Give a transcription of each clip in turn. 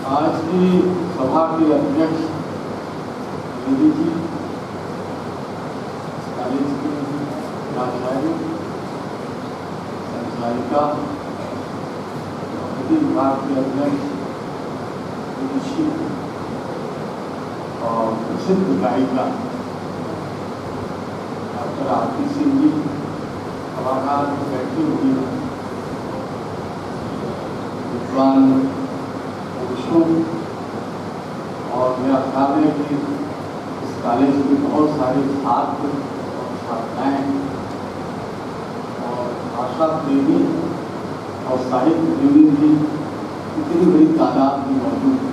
आज की सभा के अध्यक्ष मोदी जी, कॉलेज के प्राचार्य, संचालिका, विभाग के अध्यक्ष ऋषि और प्रसिद्ध गायिका डॉक्टर आरती सिंह जी, सभागार में बैठी हुई विद्वान पुरुषों, और मेरा ख्याल है कि इस कॉलेज के बहुत सारे छात्र और छात्राएं और भाषा प्रेमी और साहित्य प्रेमी भी इतनी बड़ी तादाद में मौजूद है।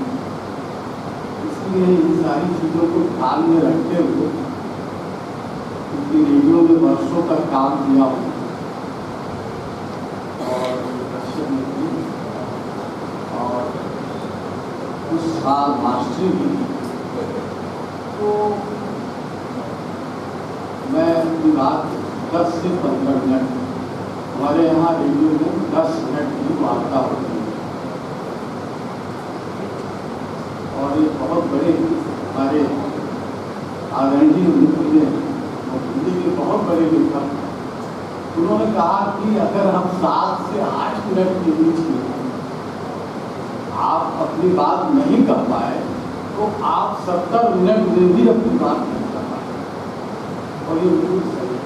इसलिए इन सारी चीज़ों को ध्यान में रखते हुए, क्योंकि रेडियो में वर्षों तक काम किया हूँ और कुछ साल मास्टरी भी की, तो मैं अपनी बात 10 से 15 मिनट, हमारे यहाँ रेडियो में 10 मिनट की वार्ता होती है और ये बहुत बड़े हमारे आदरणीय मित्र और हिंदी के बहुत बड़े लेखक, उन्होंने कहा कि अगर हम 7 से 8 मिनट के बीच में आप अपनी बात नहीं कर पाए तो आप 70 मिनट में भी अपनी बात नहीं कर पाए, और ये बिल्कुल सही है।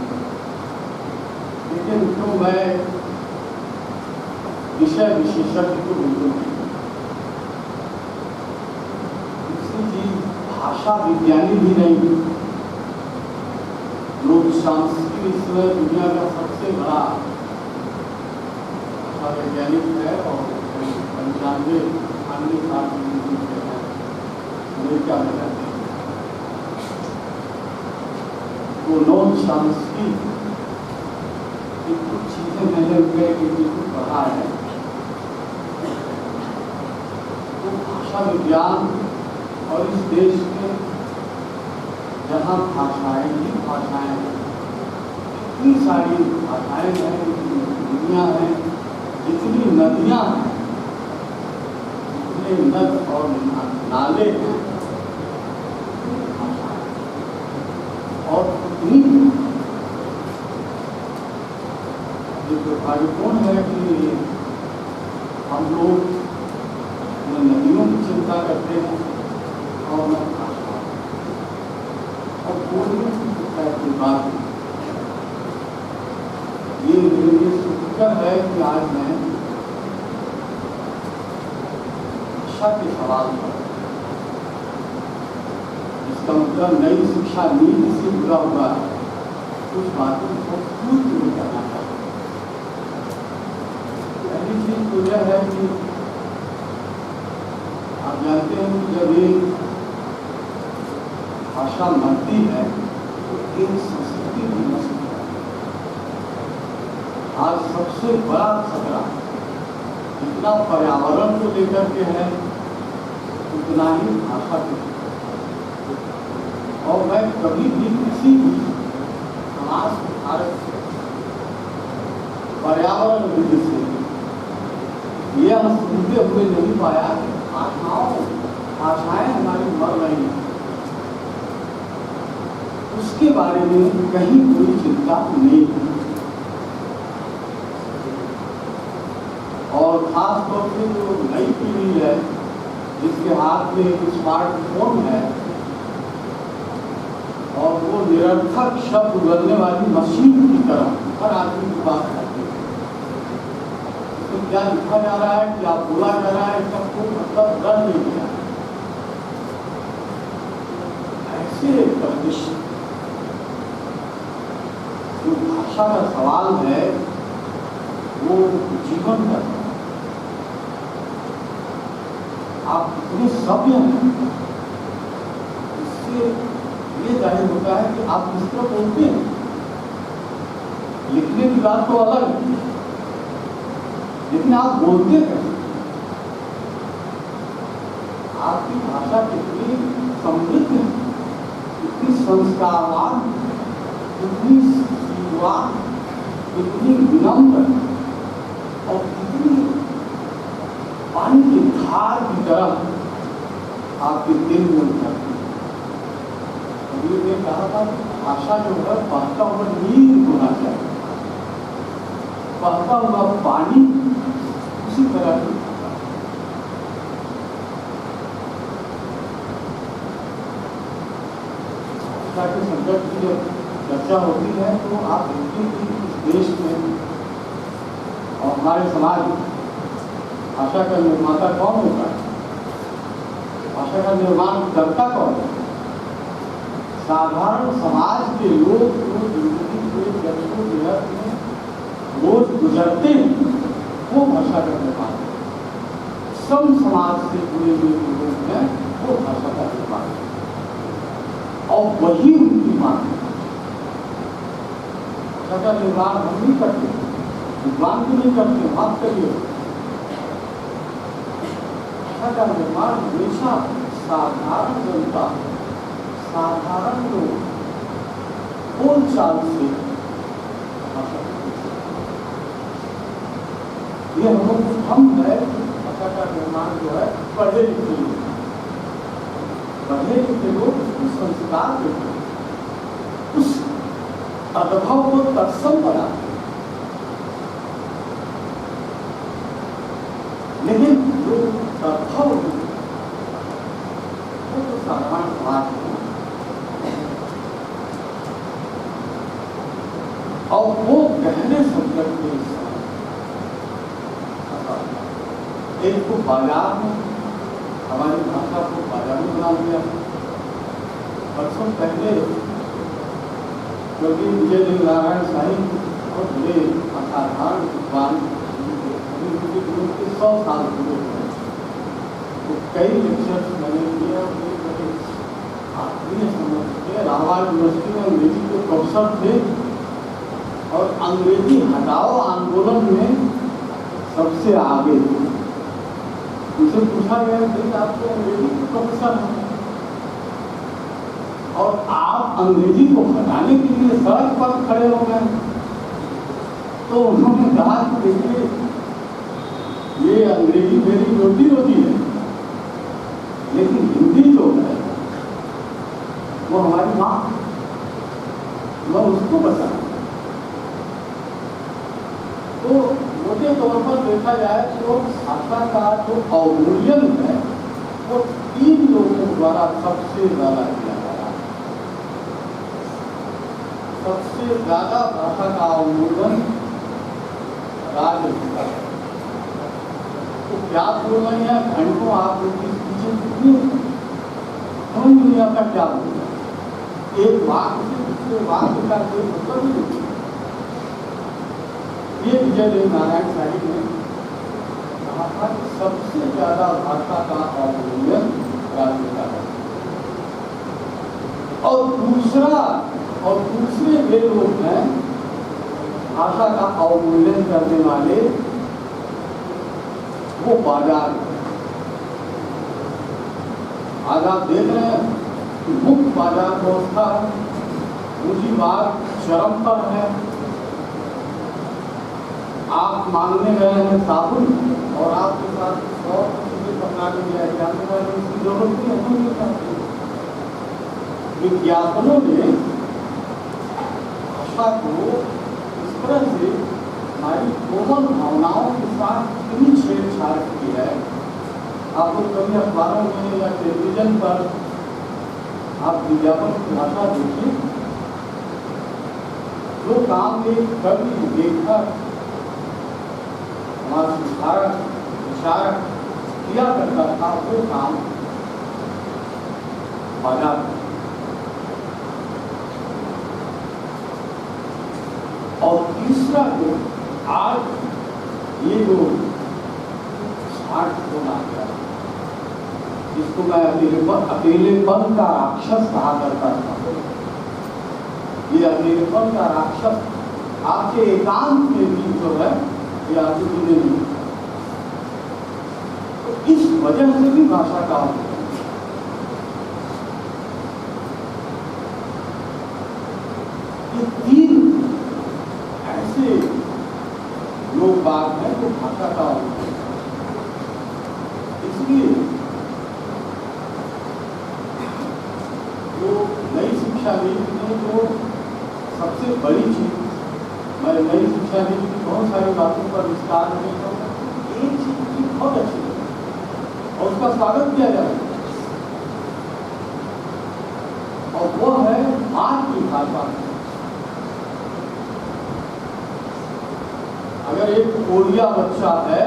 लेकिन तो मैं विषय विशेषज्ञ को बिल्कुल नहीं, दूसरी चीज भाषा विज्ञानी भी नहीं, लोक सांस्कृतिक इस समय दुनिया का सबसे बड़ा भाषा वैज्ञानिक है और 95 अन्य साल अमेरिका में रहते हैं। तो लोक सांस्कृतिक कुछ चीजें मैंने बिल्कुल पढ़ा है, तो भाषा विज्ञान और इस देश में जहाँ भाषाएं ही भाषाएं हैं, इतनी सारी भाषाएं हैं, इतनी दुनिया है, जितनी नदियाँ हैं, जितने नद और नाले हैं, और उतनी ये दुर्भाग्यपूर्ण है कि हम लोग न नदियों की चिंता करते हैं और न भाषा, और बोलने की बात ये मेरे लिए शुक्र है कि आज मैं शिक्षा के सवाल पर, इसका मतलब नई शिक्षा नीति से जुड़ा हुआ है, कुछ बातों को पूर्ण करना चाहिए। पहली चीज तो यह है कि आप जानते हैं कि जब एक भाषा मरती है तो एक संस्कृति भी नष्ट हो जाती है। आज सबसे बड़ा खतरा जितना पर्यावरण को लेकर के है, उतना ही भाषा के। और मैं कभी भी किसी भी समाज सुधारक से, पर्यावरण विधि से यह सुनते हुए नहीं पाया कि भाषाएं हमारी मर रही हैं, उसके बारे में कहीं कोई चिंता नहीं है। और खास तौर पे जो नई पीढ़ी है जिसके हाथ में एक स्मार्टफोन है और वो निरर्थक शब्द बोलने वाली मशीन की तरह हर आदमी की बात करते हैं, तो क्या लिखा जा रहा है, क्या बोला जा रहा है, इसका कोई मतलब रह नहीं गया। ऐसे परिदृश्य जो भाषा का सवाल है वो जीवन का, आप इतने सभ्य हैं, इससे ये जाहिर होता है कि आप किस तरह बोलते हैं। लिखने की बात तो अलग है, लेकिन आप बोलते कैसे, आपकी भाषा कितनी समृद्ध है, कितनी संस्कारवान, कितनी शीलवान, कितनी विनम्र और कितनी पानी की धार आहार की तरह आपके दिल में उतरती है। कबीर ने कहा था भाषा जो है बहता हुआ नीर होना चाहिए, बहता हुआ पानी उसी तरह की भाषा के संकट की जब चर्चा होती है तो आप देखिए कि इस देश में और हमारे समाज में भाषा का निर्माता कौन होता है, भाषा का निर्माण करता कौन है? साधारण समाज के लोग जो जिंदगी के जद्दोजहद में रोज गुजरते हैं वो भाषा का निर्माण है। सम समाज से जुड़े हुए जो लोग हैं वो भाषा का निर्माण है और वही उनकी मांग है। भाषा का निर्माण हम नहीं करते, विद्वान भी नहीं करते, माफ करिए। भाषा का निर्माण हमेशा साधारण जनता, साधारण लोग बोलचाल से भाषा ये हम लोग को हम है। भाषा का निर्माण जो है पढ़े लिखे लोग, पढ़े लिखे लोग उसको संस्कार देते हैं, उस अनुभव को तत्सम बनाते हैं। लेकिन जो तत्व वो तो साधारण समाज है और वो गहरे संकट के एक को बाजार में हमारी भाषा को बाजार में बना दिया। वर्षों पहले क्योंकि विजय देव नारायण शाही बहुत बड़े असाधारण विद्वान के 100 साल पूरे हुए तो कई लेक्चर्स मैंने किए और बड़े आत्मीय समझ के इलाहाबाद यूनिवर्सिटी में अंग्रेजी के प्रोफेसर थे और अंग्रेजी हटाओ आंदोलन में सबसे आगे थे। उनसे पूछा गया कि आप तो अंग्रेजी के प्रोफेसर हैं और आप अंग्रेजी को हटाने के लिए सड़क पर खड़े हो गए, तो उन्होंने कहा कि देखिए ये अंग्रेजी मेरी रोटी रोटी है, लेकिन हिंदी जो है वो हमारी माँ, मैं उसको बताऊं। तो मोटे तौर पर देखा जाए तो भाषा का जो अवमूल्यन है वो 3 लोगों द्वारा सबसे ज्यादा किया जा रहा है। सबसे ज्यादा भाषा का अवमूल्यन राजनीति है। तो क्या बोल रहे हैं घंटों आप उनकी पीछे समझ नहीं आता क्या बोल रहे हैं। एक वाक्य से दूसरे वाक्य का कोई मतलब नहीं। ये विजय देव नारायण शाही ने कहा था कि सबसे ज्यादा भाषा का अवमूल्यन राजनीति है और दूसरे वे लोग हैं भाषा का अवमूल्यन करने वाले वो बाजार। आज आप देख रहे हैं कि मुक्त बाजार व्यवस्था है, पूंजीवाद चरम पर है। आप मांगने गए हैं साबुन और आपके साथ 100 चीजें पकड़ा के दिया जाने वाली इसकी जरूरत नहीं है, नहीं चाहते। विज्ञापनों ने भाषा को इस तरह से हमारी कोमल भावनाओं के साथ इतनी छेड़छाड़ की है। आप लोग कभी अखबारों में या टेलीविजन पर आप विज्ञापन की भाषा देखिए, जो काम एक कवि लेखक हमारा विचारक किया करता था वो काम बाजार। और तीसरा जो आज ये जो स्मार्टफोन आ गया, जिसको मैं अकेलेपन का राक्षस कहा करता था, ये अकेलेपन का राक्षस आपके एकांत के बीच जो है ये आपको जुड़े नहीं। तो इस वजह से भी भाषा का ये 3 ऐसे लोग बात है तो भाषा का इसलिए शिक्षा नीति में जो सबसे बड़ी चीज, मैं नई शिक्षा नीति की बहुत सारी बातों पर विस्तार में एक चीज की बहुत अच्छी है और उसका स्वागत किया जाए, और वो है मातृभाषा। अगर एक ओडिया बच्चा है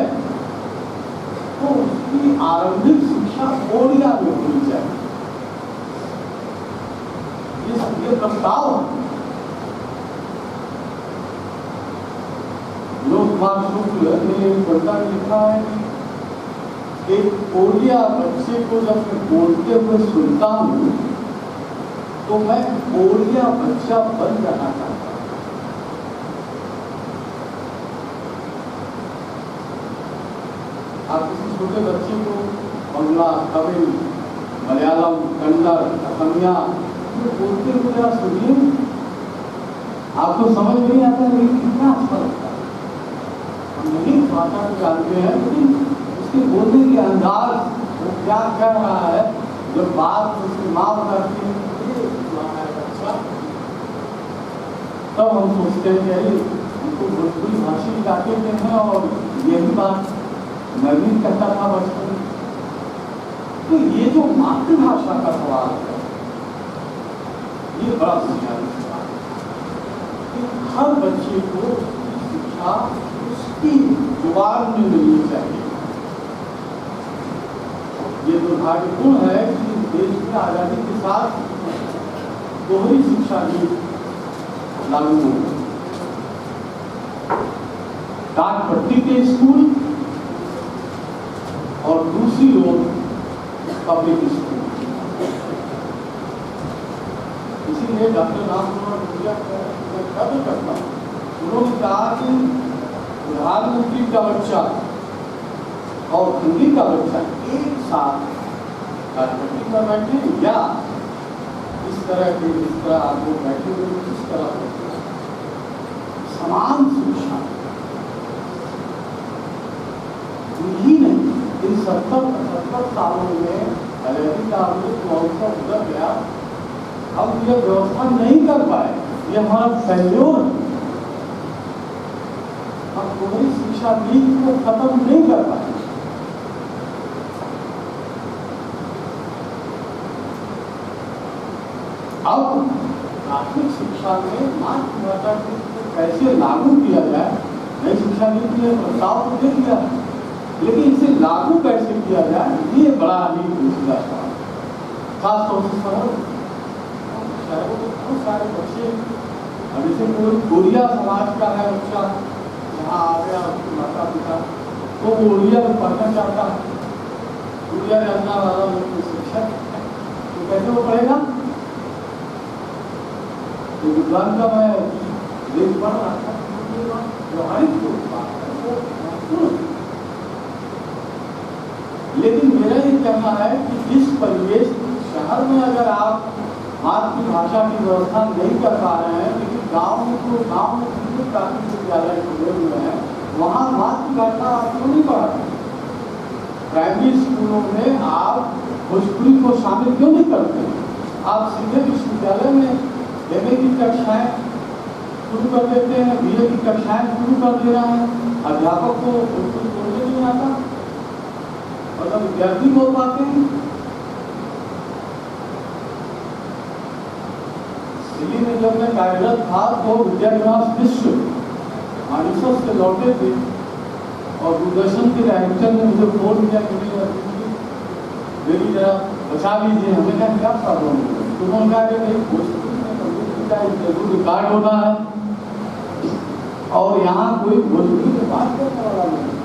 तो उसकी आरंभिक शिक्षा ओडिया में होनी चाहिए। ये प्रस्ताव लोकमान शुक्ल ने बता लिखा है कि एक ओडिया बच्चे को जब मैं बोलते हुए सुनता हूँ तो मैं ओडिया बच्चा बन जाना चाहता हूँ। आप किसी छोटे बच्चे को बंगला, तमिल, मलयालम, कन्नड़, असमिया बोलते हुए आप सुनिए, आपको समझ नहीं आता है लेकिन कितना अच्छा लगता है। हम नहीं भाषा को जानते हैं लेकिन उसके बोलने के अंदाज, वो क्या कह रहा है, जब बात उसकी माँ बताती है अच्छा, तब हम सोचते हैं कि अरे उनको भोजपुरी भाषी जाते हैं और यही बात मैं भी कहता था बचपन। तो ये जो मातृभाषा का सवाल है ये बड़ा बुनियादी सवाल है। हर बच्चे को शिक्षा उसकी जुबान में मिलनी चाहिए। ये दुर्भाग्यपूर्ण है कि देश में आजादी के साथ दोहरी शिक्षा नीति लागू हो गई। डाक पट्टी के स्कूल और दूसरी ओर पब्लिक स्कूल। इसीलिए डॉक्टर राममनोहर लोहिया कदर करता हूँ, उन्होंने कहा कि प्रधानमंत्री का बच्चा और हिंदी का बच्चा एक साथ डाकपट्टी पर बैठे या इस तरह आप लोग बैठे हुए किस तरह समान शिक्षा ही नहीं। इन 70-75 सालों में आजादी का अमृत महोत्सव गुजर गया, हम यह व्यवस्था नहीं कर पाए, ये हमारा फेल्योर। हम पूरी शिक्षा नीति को खत्म नहीं कर पाए। अब प्राथमिक शिक्षा में मातृभाषा को कैसे लागू किया जाए, नई शिक्षा नीति ने प्रस्ताव तो दे दिया, लेकिन इसे लागू कैसे किया जाए ये बड़ा ही दूसरा सवाल। खासतौर से शहरों में बहुत सारे बच्चे, जैसे कोई कोरिया समाज का है बच्चा, यहाँ आ गया उसके माता पिता तो वो ओडिया में पढ़ना चाहता है, ओडिया जानना वाला शिक्षक तो कैसे वो पढ़ेगा? तो विद्वान का मैं देख पढ़ रहा था, व्यवहारिक लेकिन मेरा ये कहना है कि जिस परिवेश शहर में अगर आप मातृभाषा की व्यवस्था नहीं कर पा रहे हैं, लेकिन गांव में जितने प्राथमिक विद्यालय खुले हुए हैं वहाँ मातृभाषा आप क्यों नहीं पढ़ाते? प्राइमरी स्कूलों में आप भोजपुरी को शामिल क्यों नहीं करते? आप सीधे विश्वविद्यालय में एमए की कक्षाएं शुरू कर देते हैं, बीए की कक्षाएं शुरू कर दे रहे हैं, अध्यापक को भोजपुरी बोलने नहीं आता और जब विद्यार्थी बोल पाते हैं। दिल्ली में जब मैं कार्यरत था तो विद्या निवास विश्व मॉरिशस से लौटे थे और दूरदर्शन के डायरेक्टर ने मुझे फोन किया कि मेरी जरा बचा लीजिए। हमें क्या क्या प्रॉब्लम है? तो उन्होंने कहा कि भाई भोजपुरी में जरूर रिकॉर्ड होना है और यहाँ कोई भोजपुरी में बात करने वाला नहीं।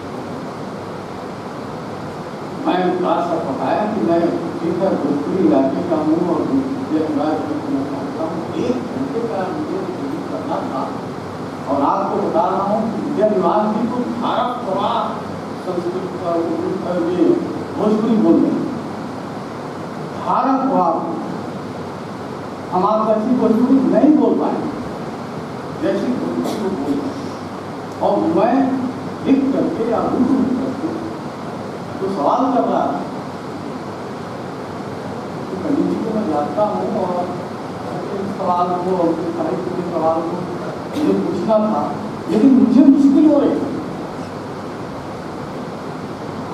मैं क्लास का बताया कि मैं सीधर भोजपुरी इलाके का हूँ और एक घंटे का मुझे करना था और आपको बता रहा हूँ कि विद्या निवास जी को धारा प्रवाह संस्कृत का ये भोजपुरी बोल रहे हैं, धारा प्रवाह। हम आप ऐसी भोजपुरी नहीं बोल पाए जैसी भोजपुरी को बोल पाए और मैं लिख करके या रूप करके तो सवाल कर रहा है तो पंडित जी को मैं जानता हूँ और सवाल को, उनके साहित्य के सवाल को मुझे पूछना था, लेकिन मुझे मुश्किल हो रही।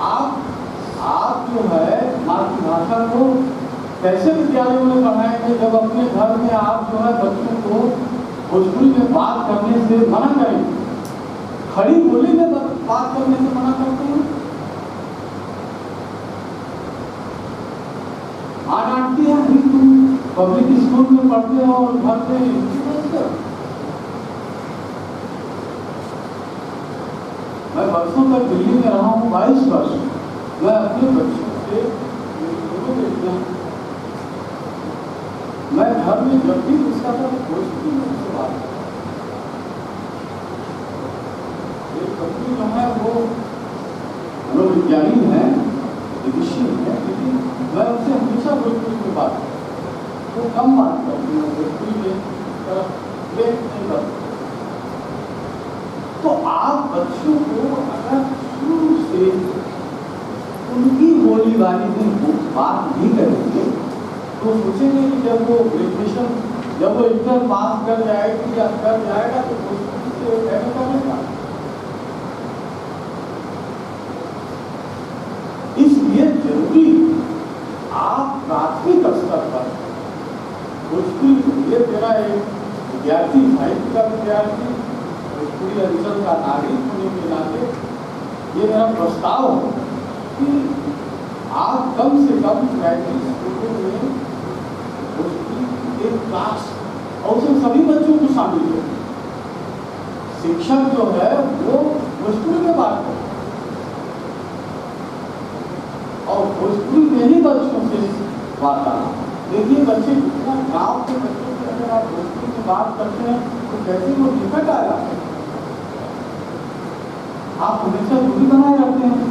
आप जो है मातृभाषा को कैसे विद्यालयों में पढ़ाएंगे जब अपने घर में आप जो है बच्चों को भोजपुरी में बात करने से मना करेंगे, खड़ी बोली में बात करने से मना करते हैं। माँ डांटती है, तुम पब्लिक स्कूल में पढ़ते हो और घर पे मैं वर्षों तक दिल्ली में रहा हूँ, 22 वर्ष। मैं अपने बच्चों से बेटियां, मैं घर में जब भी उसका था भोजपुरी में उससे बात करता। एक बच्ची जो है वो मनोविज्ञानी है, ऋषि है, लेकिन मैं उससे हमेशा भोजपुरी में बात करता। वो कम बात करती है, भोजपुरी में तरफ लेट नहीं करती। तो आप बच्चों को अगर शुरू से उनकी बोली वाली में बात नहीं करेंगे तो सोचेंगे कि जब वो ग्रेजुएशन, जब वो इंटर पास कर जाएगी या कर जाएगा तो भोजपुरी से कहने का नहीं था। इसलिए जरूरी आप प्राथमिक स्तर पर भोजपुरी, ये मेरा एक विद्यार्थी, साहित्य का विद्यार्थी, भोजपुरी अंचल का नागरिक होने के नाते ये मेरा प्रस्ताव है कि आप कम से कम प्राइमरी स्कूलों में भोजपुरी एक क्लास और उसमें सभी बच्चों को शामिल हो। शिक्षक जो है वो भोजपुरी में बात करे और भोजपुरी में ही बच्चों से वार्तालाप। देखिए बच्चे जितना गाँव के बच्चों से अगर आप भोजपुरी में बात करते हैं तो कैसे वो निकट आया, आप हमेशा दूरी बनाए रखते हैं।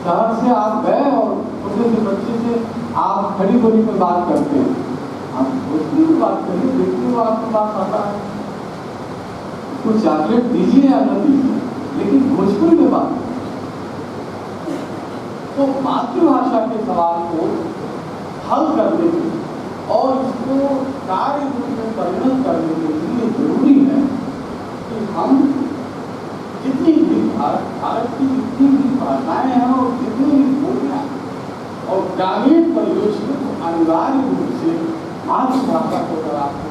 शहर से आप गए और छोटे से बच्चे से आप खड़ी बोली में बात करते हैं, आप भोजपुरी में बात करिए, देखिए वो आपके पास आता है, उसको चॉकलेट दीजिए या न दीजिए, लेकिन भोजपुरी में बात। तो मातृभाषा के सवाल को हल करने के और इसको कार्य रूप में परिणत करने के लिए जरूरी है कि हम जितनी भी भारत की जितनी भी भाषाएं हैं और जितनी भी बोलियां और ग्रामीण परिवेश को अनिवार्य रूप से मातृभाषा को अगर आपको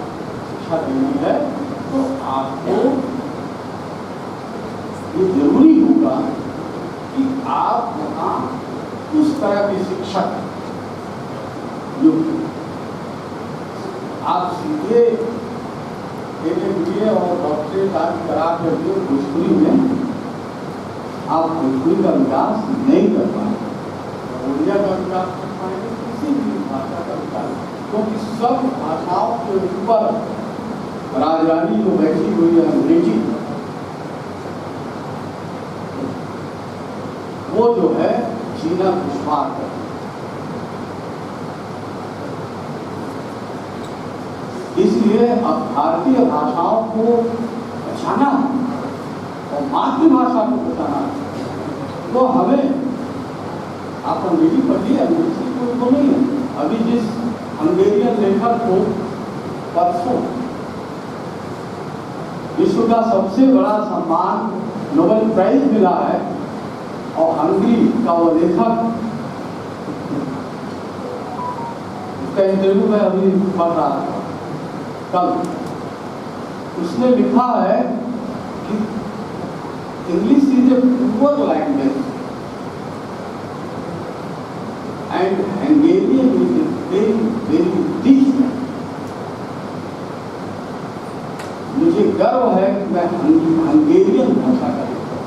शिक्षा देनी है तो आपको ये जरूरी होगा कि आप वहाँ उस तरह के शिक्षक जो आप सीधे MA और डॉक्टरेट आदि करा करके भोजपुरी में आप भोजपुरी का विकास नहीं कर पाएंगे, उड़िया का विकास कर पाएंगे, किसी भी भाषा का विकास, क्योंकि सब भाषाओं के ऊपर राजधानी जो बैठी हुई है अंग्रेजी, वो जो है जीना दुश्वार है। इसलिए अब भारतीय भाषाओं को बचाना और मातृभाषा को बचाना तो हमें, आप अंग्रेजी पढ़िए, अंग्रेजी को नहीं है। अभी जिस हंगेरियन लेखक को परसों विश्व का सबसे बड़ा सम्मान नोबेल प्राइज मिला है और हंगरी का वो लेखक, उसका इंटरव्यू में अभी पढ़ रहा था कल, उसने लिखा है कि English is a poor language and Hungarian is a very very rich language. मुझे गर्व है कि मैं हंगेरियन भाषा का लेखक।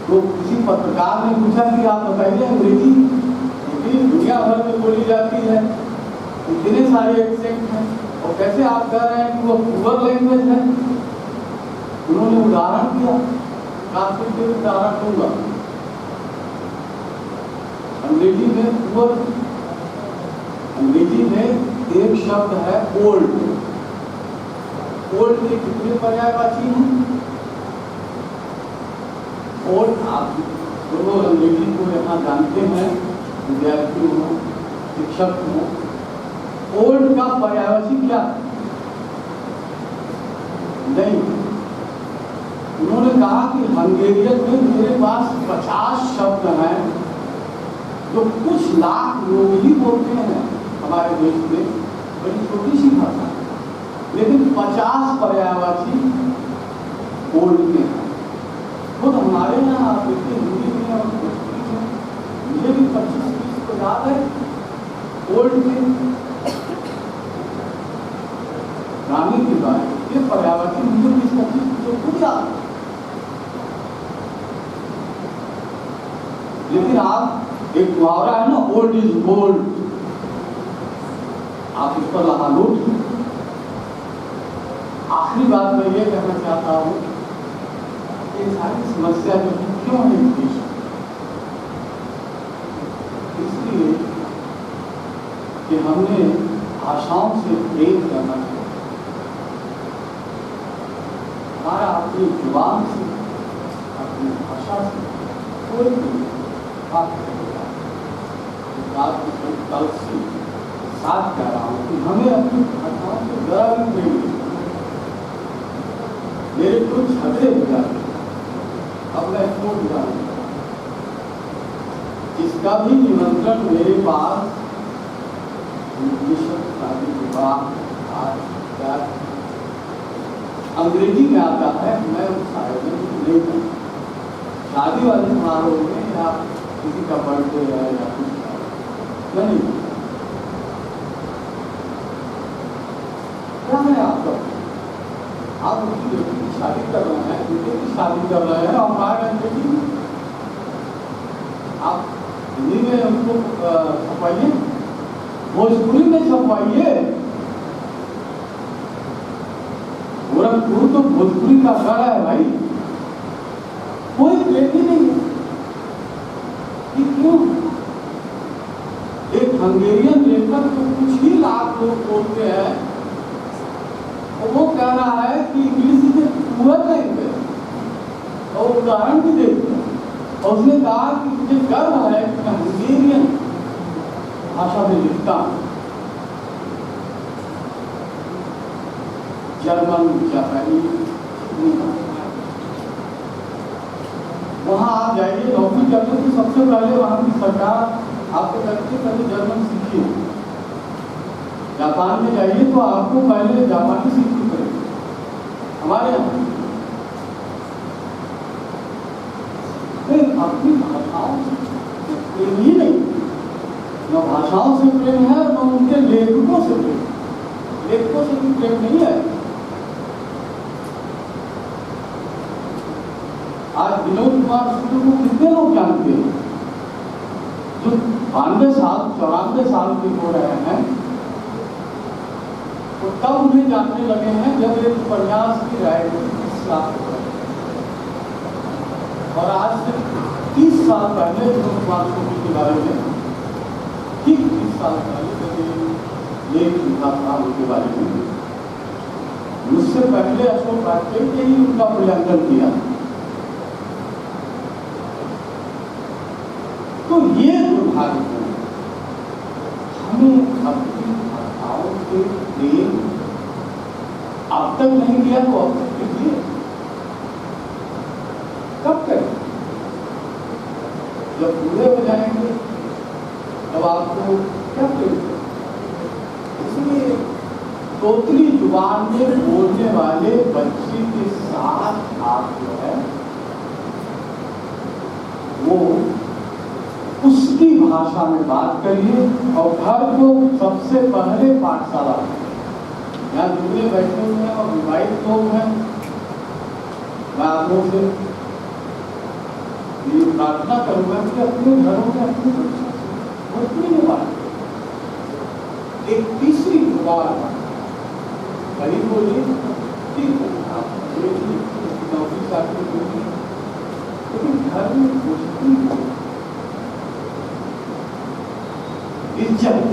तो किसी पत्रकार ने पूछा कि आप बताइए अंग्रेजी दुनिया भर में बोली जाती है, इतने सारे एक्सेंट हैं और कैसे आप कह रहे हैं कि वो पुअर लैंग्वेज है। उन्होंने उदाहरण दिया, काफी देर उदाहरण दूंगा। अंग्रेजी में पुअर, अंग्रेजी में एक शब्द है ओल्ड। ओल्ड के कितने पर्यायवाची हैं? ओल्ड, आप जो लोग अंग्रेजी को यहाँ जानते हैं, विद्यार्थी हो, शिक्षक हो, ओल्ड का पर्यायवाची क्या है? नहीं, उन्होंने कहा कि हंगेरियन में मेरे पास 50 शब्द हैं जो कुछ लाख लोग ही बोलते हैं हमारे देश में, बड़ी छोटी सी भाषा, लेकिन 50 पर्यायवाची बोलते हैं। खुद हमारे यहाँ आप देखिए हिंदी में और भोजपुरी में, मुझे भी 25-30 को याद है ओल्ड में गाने के बारे ये पर्यायवाची मुझे 20-25 तो खुद याद। लेकिन आप एक मुहावरा है ना, ओल्ड इज गोल्ड, आप इस पर लगा लो। आखिरी बात मैं ये कहना चाहता हूँ कि सारी समस्या जो क्यों है इस देश में, इसलिए कि हमने भाषाओं से प्रेम करना चाहिए। हमारा अपनी जुबान से, अपनी भाषा से कोई भी बात करेगा, बात की कल से साथ कह रहा हूँ कि हमें अपनी भाषाओं से जरा भी प्रेम नहीं करना। मेरे कुछ झगड़े हो जाते, अब मैं छोड़ जाऊँ, इसका भी निमंत्रण मेरे पास शादी विवाह अंग्रेजी में आता है, मैं उस आयोजन नहीं करता। शादी वाले समारोह में या किसी का बर्थडे है या कुछ नहीं, क्या है आपका, आप उनकी बेटी की शादी कर रहे हैं, बेटे की शादी कर रहे हैं और बाहर अंग्रेजी में आप हिंदी में उनको छपवाइए, भोजपुरी में छपवाइए। गोरखपुर तो भोजपुरी का घर है भाई, कोई प्लेट ही नहीं है कि क्यों एक हंगेरियन लेखक तो कुछ ही लाख लोग बोलते हैं, और वो कह रहा है कि इंग्लिश से पूरा नहीं है, और उदाहरण भी देखते हैं, और उसने कहा कि मुझे गर्व है कि मैं हंगेरियन भाषा में लिखता हूँ। जर्मन, जापानी, वहाँ आप जाइए नौकरी करते तो सबसे पहले वहाँ की सरकार आपको कहती है पहले जर्मन सीखिए। जापान में जाइए तो आपको पहले जापानी सीखनी पड़ेगी। हमारे यहाँ अपनी भाषाओं से प्रेम ही नहीं, न भाषाओं से प्रेम है न उनके लेखकों से प्रेम, लेखकों से भी प्रेम नहीं है। आज विनोद कुमार सूद को कितने लोग जानते हैं, जो 92 साल 94 साल के हो रहे हैं, तो तब उन्हें जानने लगे हैं जब एक उपन्यास की राइटिंग 30 लाख हो रहे हैं। और आज से 30 साल पहले विनोद कुमार सूद के बारे में, ठीक 30 साल पहले जब लेख लिखा था उनके बारे में, मुझसे पहले अशोक वाजपेयी ने ही उनका मूल्यांकन किया। तो ये दुर्भाग्य है, हमें अपनी भाषाओं से प्रेम अब तक नहीं किया तो अब तक कीजिए, कब तक? जब पूरे हो जाएंगे तब आपको क्या प्रेम करें? इसलिए तोतली जुबान में बोलने वाले बच्चे के साथ आप जो है वो उसकी भाषा में बात करिए, और घर को सबसे पहले पाठशाला। यहाँ दूसरे बैठे हुए हैं और विवाहित लोग हैं, मैं आप लोगों से ये प्रार्थना करूंगा कि अपने घरों में अपने बच्चों से भोजपुरी में बात करें। एक तीसरी जुबान कहीं बोलिए, ठीक है आप नौकरी चाकरी बोलिए, लेकिन घर में भोजपुरी इज्जत